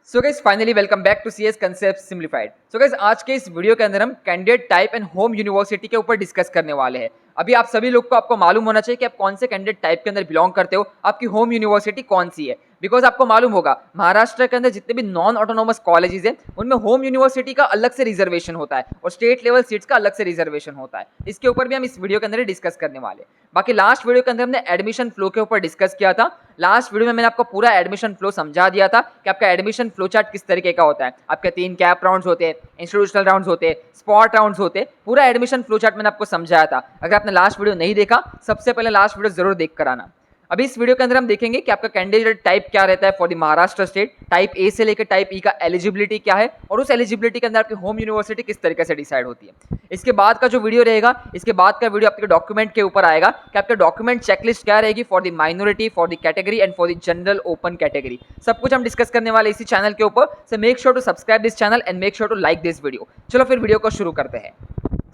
So guys finally welcome back to CS concept simplified. So guys आज के इस video के अंदर हम candidate type and home university के ऊपर डिस्कस करने वाले हैं। अभी आप सभी लोग को आपको मालूम होना चाहिए कि आप कौन से कैंडिडेट टाइप के अंदर बिलोंग करते हो, आपकी होम यूनिवर्सिटी कौन सी है। बिकॉज आपको मालूम होगा महाराष्ट्र के अंदर जितने भी नॉन ऑटोनोमस कॉलेजेस हैं उनमें होम यूनिवर्सिटी का अलग से रिजर्वेशन होता है और स्टेट लेवल सीट्स का अलग से रिजर्वेशन होता है। इसके ऊपर भी हम इस वीडियो के अंदर डिस्कस करने वाले हैं। बाकी लास्ट वीडियो के अंदर हमने एडमिशन फ्लो के ऊपर डिस्कस किया था। लास्ट वीडियो में मैंने आपको पूरा एडमिशन फ्लो समझा दिया था कि आपका एडमिशन फ्लो चार्ट किस तरीके का होता है। आपके 3 कैप राउंड्स होते हैं, इंस्टीट्यूशनल राउंड्स होते हैं, स्पॉट राउंड्स होते हैं। पूरा एडमिशन फ्लो चार्ट मैंने आपको समझाया था। अगर आपने लास्ट वीडियो नहीं देखा, सबसे पहले लास्ट वीडियो जरूर देख कर आना। अभी इस वीडियो के अंदर हम देखेंगे कि आपका कैंडिडेट टाइप क्या रहता है for the Maharashtra state. Type A से लेकर टाइप ई का एलिजिबिलिटी क्या है और उस एलिजिबिलिटी के अंदर आपकी होम यूनिवर्सिटी किस तरीके से डिसाइड होती है। इसके बाद का जो वीडियो रहेगा, इसके बाद का वीडियो आपके डॉक्यूमेंट के ऊपर आएगा कि आपका डॉक्यूमेंट चेकलिस्ट क्या रहेगी for the minority, for the category and for the general open category. सब कुछ हम डिस्कस करने वाले इसी चैनल के ऊपर। So make sure to subscribe this channel and make sure to like this video. चलो फिर वीडियो को शुरू करते हैं।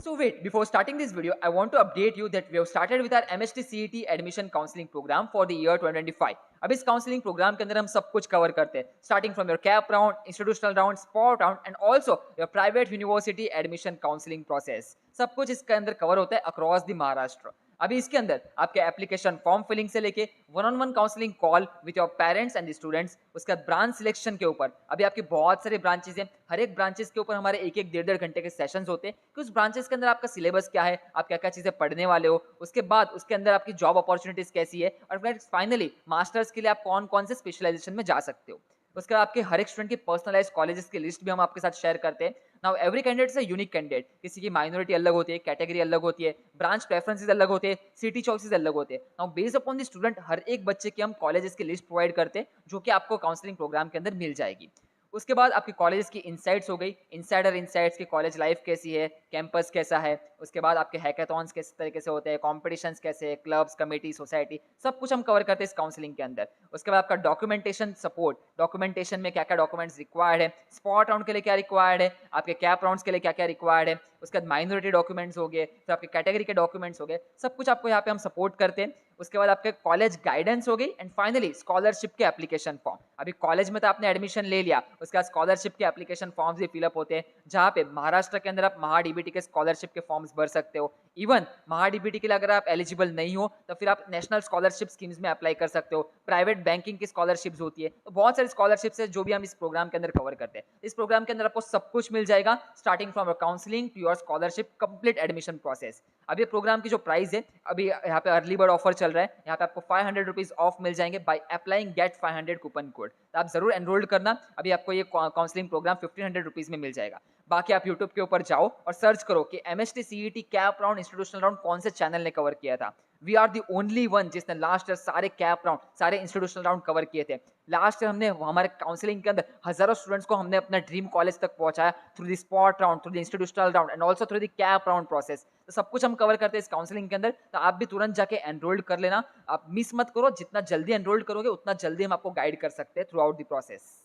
So wait, before starting this video, I want to update you that we have started with our MST CET admission counseling program for the year 2025. अब इस counselling programme के अंदर हम सब कुछ कवर करते हैं, starting from your cap round, institutional round, spot round and also your private university admission counselling process. सब कुछ इसके अंदर कवर होता है अक्रॉस द महाराष्ट्र। अभी इसके अंदर आपके एप्लीकेशन फॉर्म फिलिंग से लेके one counselling call with your parents and students, उसके बाद ब्रांच सिलेक्शन के ऊपर अभी आपकी बहुत सारे ब्रांचेस हैं। हर एक ब्रांचेस के ऊपर हमारे एक डेढ़ घंटे के सेशंस होते हैं कि उस ब्रांचेस के अंदर आपका सिलेबस क्या है, आप क्या क्या चीजें पढ़ने वाले हो, उसके बाद उसके अंदर आपकी जॉब अपॉर्चुनिटीज कैसी है और फिर फाइनली मास्टर्स के लिए आप कौन कौन से स्पेशलाइजेशन में जा सकते हो। उसके बाद आपके हर एक स्टूडेंट की पर्सनलाइज कॉलेजेस की लिस्ट भी हम आपके साथ शेयर करते हैं। Now every candidate is a unique candidate. किसी की माइनॉरिटी अलग होती है, कैटेगरी अलग होती है, ब्रांच प्रेफरेंसेस अलग होते हैं, सिटी चॉइसेस अलग होते हैं। Now based upon the student हर एक बच्चे की हम कॉलेजेस की लिस्ट प्रोवाइड करते हैं जो कि आपको काउंसलिंग प्रोग्राम के अंदर मिल जाएगी। उसके बाद आपकी कॉलेजेस की इनसाइट्स हो गई, इनसाइडर इनसाइट्स की कॉलेज लाइफ कैसी है, कैंपस कैसा है। उसके बाद आपके हैकाथॉन्स किस तरीके से होते हैं, कॉम्पिटिशन्स कैसे है, क्लब्स, कमेटी, सोसाइटी, सब कुछ हम कवर करते हैं इस काउंसलिंग के अंदर। उसके बाद आपका डॉक्यूमेंटेशन सपोर्ट, डॉक्यूमेंटेशन में क्या क्या डॉक्यूमेंट्स रिक्वायर्ड है, स्पॉट राउंड के लिए क्या रिक्वायर्ड है, आपके कैप राउंड्स के लिए क्या क्या रिक्वायर्ड है। उसके बाद माइनॉरिटी डॉक्यूमेंट्स हो गए, फिर आपके कैटेगरी के डॉक्यूमेंट्स हो गए, सब कुछ आपको यहाँ पे हम सपोर्ट करते हैं। उसके बाद आपके कॉलेज गाइडेंस हो गई एंड फाइनली स्कॉलरशिप के एप्लीकेशन फॉर्म। अभी कॉलेज में तो आपने एडमिशन ले लिया, उसके बाद स्कॉलरशिप के एप्लीकेशन फॉर्म्स भी फिलअप होते हैं जहाँ पे महाराष्ट्र के अंदर आप महाडीबीटी के स्कॉलरशिप के फॉर्म्स भर सकते हो। इवन महाडीबीटी के लिए अगर आप एलिजिबल नहीं हो तो फिर आप नेशनल स्कॉलरशिप स्कीम्स में अप्लाई कर सकते हो। प्राइवेट बैंकिंग की स्कॉलरशिप्स होती है, तो बहुत सारी स्कॉलरशिप्स है जो भी हम इस प्रोग्राम के अंदर कवर करते हैं। इस प्रोग्राम के अंदर आपको सब कुछ मिल जाएगा, starting from your counselling to your scholarship complete admission process. अभी प्रोग्राम की जो प्राइस है, अभी यहाँ पे अर्ली बर्ड ऑफर चल रहा है, यहाँ पे आपको 500 रुपीज ऑफ मिल जाएंगे by applying get 500 coupon code. तो आप जरूर एनरोल्ड करना। अभी आपको ये काउंसलिंग प्रोग्राम 1500 रुपीज में मिल जाएगा। बाकी आप यूट्यूब के ऊपर जाओ और सर्च करो कि MHT CET CAP round, institutional round कौन से चैनल ने कवर किया था। We are the only one जिसने लास्ट ईयर सारे कैप राउंड, सारे इंस्टीट्यूशनल राउंड कवर किए थे। लास्ट ईयर हमने हमारे काउंसलिंग के अंदर हजारों स्टूडेंट्स को हमने अपना ड्रीम कॉलेज तक पहुंचाया through the spot round, through the institutional round and also through the cap round process. तो सब कुछ हम कवर करते हैं इस काउंसलिंग के अंदर। तो आप भी तुरंत जाके एनरोल्ड कर लेना, आप मिस मत करो। जितना जल्दी एनरोल्ड करोगे उतना जल्दी हम आपको गाइड कर सकते हैं through out the process.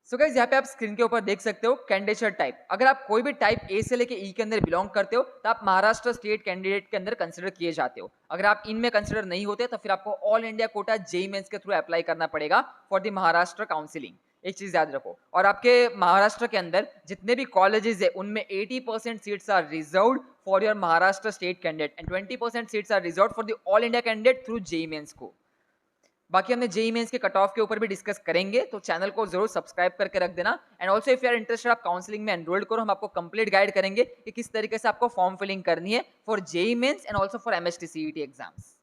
So guys यहाँ पे आप स्क्रीन के ऊपर देख सकते हो कैंडिडेट टाइप। अगर आप कोई भी टाइप ए से लेके ई के अंदर बिलोंग करते हो तो आप महाराष्ट्र स्टेट कैंडिडेट के अंदर कंसिडर किए जाते हो। अगर आप इनमें कंसिडर नहीं होते तो फिर आपको all India quota JEE Mains के थ्रू अप्लाई करना पड़ेगा फॉर द महाराष्ट्र काउंसिलिंग। एक चीज याद रखो, और आपके महाराष्ट्र के अंदर जितने भी कॉलेजेस है उनमें 80% seats are reserved for your Maharashtra state candidate and 20% seats are reserved for the all India candidate through JEE Mains को। बाकी हमने जेईई मेंस के कट ऑफ के ऊपर भी डिस्कस करेंगे, तो चैनल को जरूर सब्सक्राइब करके रख देना। And also if you are interested, आप काउंसलिंग में एनरोल्ड करो, हम आपको कंप्लीट गाइड करेंगे कि किस तरीके से आपको फॉर्म फिलिंग करनी है for JEE Mains and also for MHT CET exams.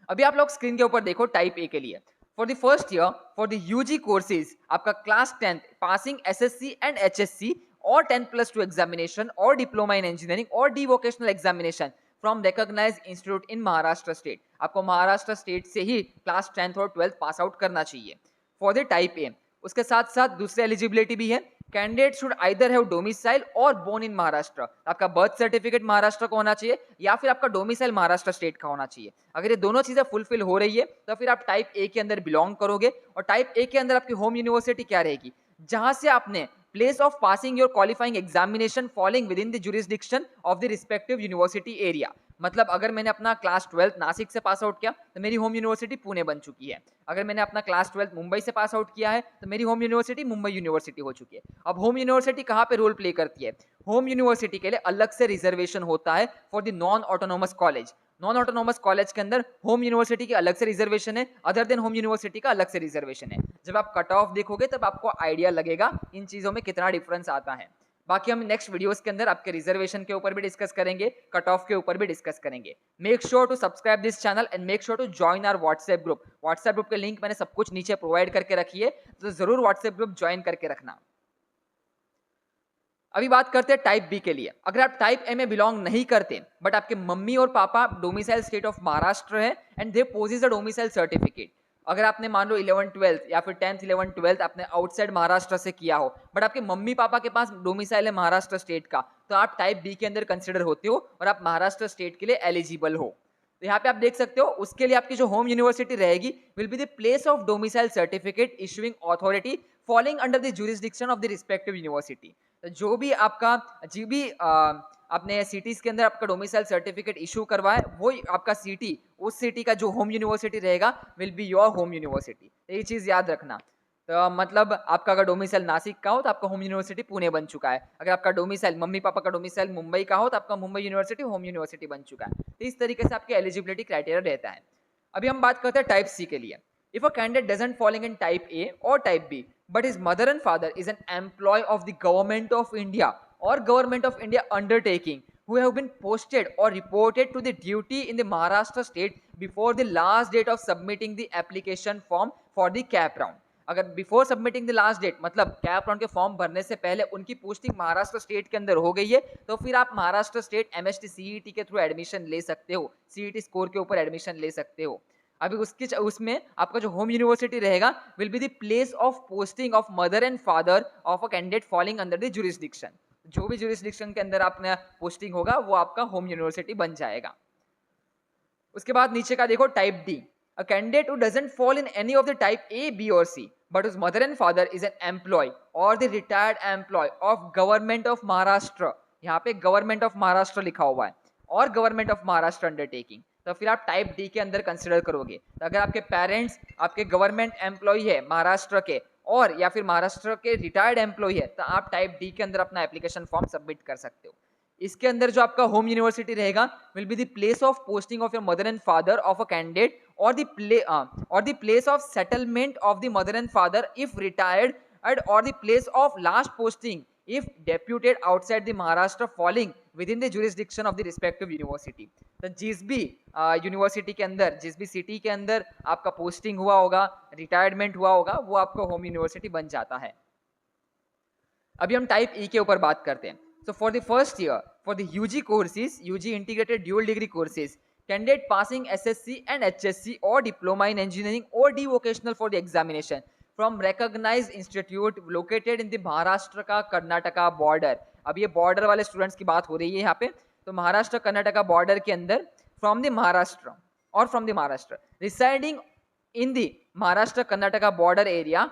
अभी आप लोग स्क्रीन के ऊपर देखो टाइप ए के लिए। For the first year for the UG courses आपका class 10 passing SSC and HSC और 10+2 एग्जामिनेशन और डिप्लोमा इन इंजीनियरिंग और the vocational examination from recognised institute in Maharashtra state. आपको महाराष्ट्र स्टेट से ही क्लास 10th और 12th पास आउट करना चाहिए for the type A. उसके साथ साथ दूसरी एलिजिबिलिटी भी है, candidate should either have domicile और बोर्न इन महाराष्ट्र। आपका बर्थ सर्टिफिकेट महाराष्ट्र का होना चाहिए या फिर आपका डोमिसाइल महाराष्ट्र स्टेट का होना चाहिए। अगर ये दोनों चीजें फुलफिल हो रही है तो फिर आप टाइप ए के अंदर बिलोंग करोगे। और टाइप ए के अंदर आपकी होम यूनिवर्सिटी क्या रहेगी, जहां से आपने place of passing your qualifying examination falling within the jurisdiction of the respective university area। मतलब अगर मैंने अपना क्लास 12 नासिक से पास आउट किया तो मेरी होम यूनिवर्सिटी पुणे बन चुकी है। अगर मैंने अपना क्लास 12 मुंबई से पास आउट किया है तो मेरी होम यूनिवर्सिटी मुंबई यूनिवर्सिटी हो चुकी है। अब होम यूनिवर्सिटी कहाँ पे रोल प्ले करती है? होम यूनिवर्सिटी के लिए अलग से रिजर्वेशन होता है for the non autonomous college. Non autonomous college के अंदर होम यूनिवर्सिटी की अलग से रिजर्वेशन है, अदर देन होम यूनिवर्सिटी का अलग से रिजर्वेशन है। जब आप कट ऑफ देखोगे तब आपको आइडिया लगेगा इन चीजों में कितना डिफरेंस आता है। बाकी हम नेक्स्ट वीडियोस के अंदर आपके रिजर्वेशन के ऊपर भी डिस्कस करेंगे, कट ऑफ के ऊपर भी डिस्कस करेंगे। Make sure to subscribe this channel and make sure to join our WhatsApp group. WhatsApp group के लिंक मैंने सब कुछ नीचे प्रोवाइड करके रखी है, तो जरूर व्हाट्सएप ग्रुप ज्वाइन करके रखना। अभी बात करते हैं टाइप बी के लिए। अगर आप टाइप ए में बिलोंग नहीं करते बट आपके मम्मी और पापा डोमिसाइल स्टेट ऑफ महाराष्ट्र है and they possess a domicile certificate. अगर आपने मान लो 11th 12th या फिर 10th 11th 12th आपने आउटसाइड महाराष्ट्र से किया हो बट आपके मम्मी पापा के पास डोमिसाइल है महाराष्ट्र स्टेट का, तो आप टाइप बी के अंदर कंसिडर होते हो और आप महाराष्ट्र स्टेट के लिए एलिजिबल हो। तो यहाँ पे आप देख सकते हो उसके लिए आपकी जो होम यूनिवर्सिटी रहेगी will be the place of domicile certificate issuing authority falling under the jurisdiction of the respective university. जो भी आपका अपने सिटीज के अंदर आपका डोमिसाइल सर्टिफिकेट इशू करवाए वो आपका सिटी, उस सिटी का जो होम यूनिवर्सिटी रहेगा will be your home university. ये चीज याद रखना। तो मतलब आपका अगर डोमिसाइल नासिक का हो तो आपका होम यूनिवर्सिटी पुणे बन चुका है। अगर आपका डोमिसाइल मम्मी पापा का डोमिसाइल मुंबई का हो तो आपका मुंबई यूनिवर्सिटी होम यूनिवर्सिटी बन चुका है। तो इस तरीके से आपके एलिजिबिलिटी क्राइटेरिया रहता है। अभी हम बात करते हैं टाइप सी के लिए। If a candidate doesn't falling in type A or type B, but his mother and father is an employee of the government of India or government of India undertaking who have been posted or reported to the duty in the Maharashtra state before the last date of submitting the application form for the cap round. अगर before submitting the last date मतलब CAP round के form भरने से पहले उनकी posting Maharashtra state के अंदर हो गई है तो फिर आप महाराष्ट्र स्टेट एमएसटी सीईटी के थ्रू एडमिशन ले सकते हो, सीईटी स्कोर के ऊपर एडमिशन ले सकते हो। अभी उसमें आपका जो होम यूनिवर्सिटी रहेगा will be the place of posting of mother and father of a candidate falling under the jurisdiction. जो भी जुरिस्डिक्शन के अंदर आपने पोस्टिंग होगा वो आपका होम यूनिवर्सिटी बन जाएगा। उसके बाद नीचे का देखो type D. A candidate who doesn't fall in any of the type A, B or C, but whose mother and father is an employee or the retired employee of government of Maharashtra, यहाँ पे government of Maharashtra लिखा हुआ है और government of Maharashtra undertaking, तो फिर आप type D के अंदर कंसिडर करोगे। तो अगर आपके पेरेंट्स आपके गवर्नमेंट एम्प्लॉय है महाराष्ट्र के और या फिर महाराष्ट्र के रिटायर्ड एम्प्लॉय है तो आप टाइप डी के अंदर अपना एप्लीकेशन फॉर्म सबमिट कर सकते हो। इसके अंदर जो आपका होम यूनिवर्सिटी रहेगा will be the place of posting of your mother and father of a candidate or the place of settlement of the mother and father if retired or the place of last posting if deputed outside the Maharashtra falling within the jurisdiction of the respective university। तो जिस भी university के अंदर जिस भी city के अंदर आपका पोस्टिंग हुआ होगा, रिटायरमेंट हुआ होगा, वो आपका होम यूनिवर्सिटी बन जाता है। अभी हम टाइप ई के ऊपर बात करते हैं। So for the first year, for the UG courses, UG integrated dual degree courses, candidate passing SSC and HSC or diploma in engineering or devocational for the examination from recognized institute located in the Maharashtra का Karnataka border. अब ये border वाले students की बात हो रही है यहाँ पे। तो महाराष्ट्र कर्नाटका बॉर्डर के अंदर from the Maharashtra residing in the Maharashtra Karnataka border area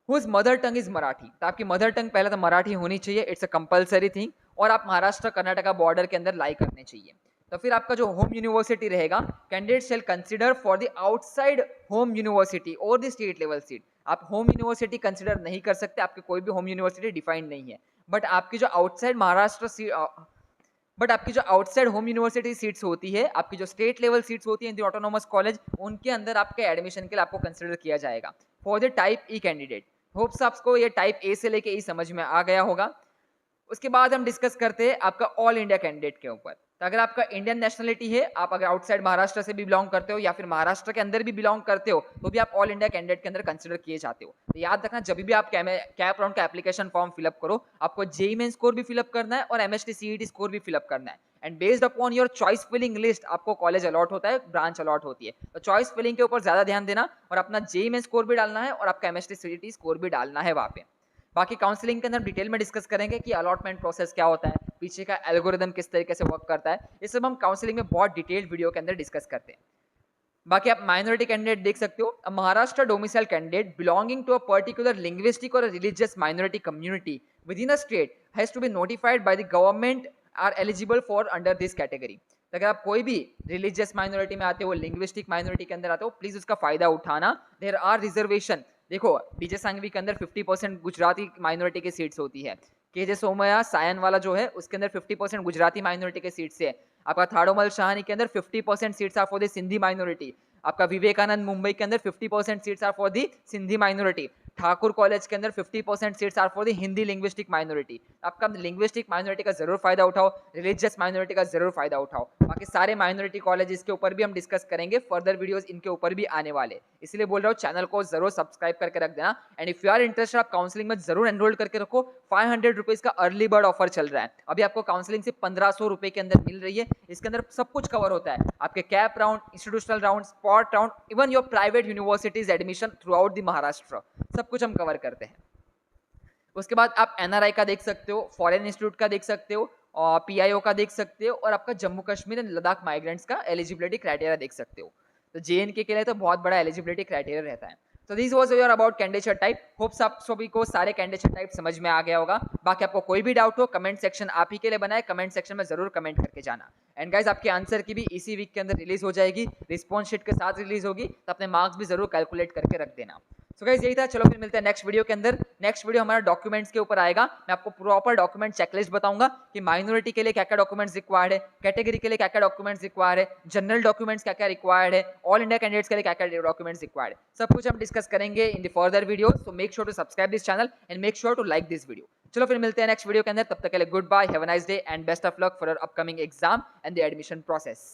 whose mother tongue is Marathi. तो आपकी मदर टंग पहले तो मराठी होनी चाहिए, इट्स अ कंपलसरी थिंग, और आप महाराष्ट्र कर्नाटका बॉर्डर के अंदर लाई करने चाहिए। तो फिर आपका जो होम यूनिवर्सिटी रहेगा candidate shell consider for the outside home university और द स्टेट लेवल सीट। आप होम यूनिवर्सिटी कंसिडर नहीं कर सकते, आपके कोई भी होम यूनिवर्सिटी डिफाइंड नहीं है, बट आपकी जो आउटसाइड होम यूनिवर्सिटी सीट्स होती है, आपकी जो स्टेट लेवल सीट्स होती है इन द ऑटोनोमस कॉलेज, उनके अंदर आपके एडमिशन के लिए आपको कंसिडर किया जाएगा for the type E candidate. Hopes आपको ये टाइप ए से लेके ई समझ में आ गया होगा। उसके बाद हम डिस्कस करते हैं आपका ऑल इंडिया कैंडिडेट के ऊपर। तो अगर आपका इंडियन नेशनलिटी है, आप अगर आउटसाइड महाराष्ट्र से भी बिलोंग करते हो या फिर महाराष्ट्र के अंदर भी बिलोंग करते हो तो भी आप ऑल इंडिया कैंडिडेट के अंदर कंसिडर किए जाते हो। तो याद रखना जब भी आप कैप राउंड का एप्लीकेशन फॉर्म फिलअप करो आपको जेईई मेन स्कोर भी फिलअप करना है और एमएसटी सीईटी स्कोर भी फिलअप करना है, and based upon your choice filling list आपको कॉलेज अलॉट होता है, ब्रांच अलॉट होती है। तो चॉइस फिलिंग के ऊपर ज्यादा ध्यान देना और अपना जेईई मेन स्कोर भी डालना है और आपका एमएसटी सीईटी स्कोर भी डालना है वहाँ पे। बाकी काउंसलिंग के अंदर डिटेल में डिस्कस करेंगे कि अलॉटमेंट प्रोसेस क्या होता है, पीछे का एल्गोरिदम किस तरीके से वर्क करता है, ये सब हम काउंसलिंग में बहुत डिटेल्ड वीडियो के अंदर डिस्कस करते हैं। बाकी आप माइनॉरिटी कैंडिडेट देख सकते हो। A Maharashtra domicile candidate belonging to a particular linguistic or religious minority community within a state has to be notified by the government are eligible for under this category. तो अगर आप कोई भी religious minority में आते हो, linguistic minority के अंदर आते हो, प्लीज उसका फायदा उठाना। There are reservation. देखो डीजे सांघवी के अंदर 50% गुजराती माइनॉरिटी की सीट्स होती है। केजे सोमया सायन वाला जो है उसके अंदर 50% गुजराती माइनॉरिटी के सीट्स है। आपका थाड़ोमल शाहनी के अंदर 50% seats are for the Sindhi minority. आपका विवेकानंद मुंबई के अंदर 50% seats are for the Sindhi minority. Thakur college के अंदर 50% seats are for the Hindi linguistic minority. आपका लिंग्विस्टिक माइनॉरिटी का जरूर फायदा उठाओ, रिलीजियस माइनॉरिटी का जरूर फायदा उठाओ। बाकी सारे माइनॉरिटी कॉलेजेस के ऊपर भी हम डिस्कस करेंगे, फर्दर वीडियोस इनके ऊपर भी आने वाले, इसलिए बोल रहा हूँ चैनल को जरूर सब्सक्राइब करके रख देना। And if you are interested, आप काउंसलिंग में जरूर एनरोल करके रखो। 500 रुपीज का अर्ली बर्ड ऑफर चल रहा है, अभी आपको काउंसलिंग से 1500 रुपए के अंदर मिल रही है। इसके अंदर सब कुछ कवर होता है, आपके cap round, institutional round, spot round, even your private universities admission through out the Maharashtra, सब कुछ हम कवर करते हैं। उसके बाद आप एनआरआई का देख सकते हो, फॉरेन इंस्टीट्यूट का देख सकते हो, और पीआईओ का देख सकते हो, और आपका जम्मू कश्मीर एंड लद्दाख माइग्रेंट्स का एलिजिबिलिटी क्राइटेरिया देख सकते हो। तो जेएनके के लिए तो बहुत बड़ा एलिजिबिलिटी क्राइटेरिया रहता है। तो this was your about candidate type. Hopes आप सभी को सारे कैंडिडेट टाइप समझ में आ गया होगा। बाकी आपको कोई भी डाउट हो, कमेंट सेक्शन आप ही के लिए बनाए, कमेंट सेक्शन में जरूर कमेंट करके जाना। एंड गाइस आपके आंसर की भी इसी वीक के अंदर रिलीज हो जाएगी, रिस्पॉन्स शीट के साथ रिलीज होगी, तो अपने मार्क्स भी जरूर कैलकुलेट करके रख देना। सो गाइस यही था, चलो फिर मिलते हैं नेक्स्ट वीडियो के अंदर। नेक्स्ट वीडियो हमारा डॉक्यूमेंट्स के ऊपर आएगा। मैं आपको प्रॉपर डॉक्यूमेंट चेकलिस्ट बताऊंगा कि माइनॉरिटी के लिए क्या क्या डॉक्यूमेंट्स रिक्वायर्ड है, कैटेगरी के लिए क्या क्या डॉक्यूमेंट्स रिक्वायर्ड है, जनरल डॉक्यूमेंट्स क्या क्या रिक्वायर्ड है, ऑल इंडिया कैंडिडेट्स के लिए क्या क्या डॉक्यूमेंट्स रिक्वायर्ड है, सब कुछ हम डिस्कस करेंगे in the further video. So make sure to subscribe this channel and make sure to like this video. चलो फिर मिलते हैं नेक्स्ट वीडियो के अंदर, तब तक के लिए goodbye, have a nice day and best of luck for your upcoming exam and the admission process.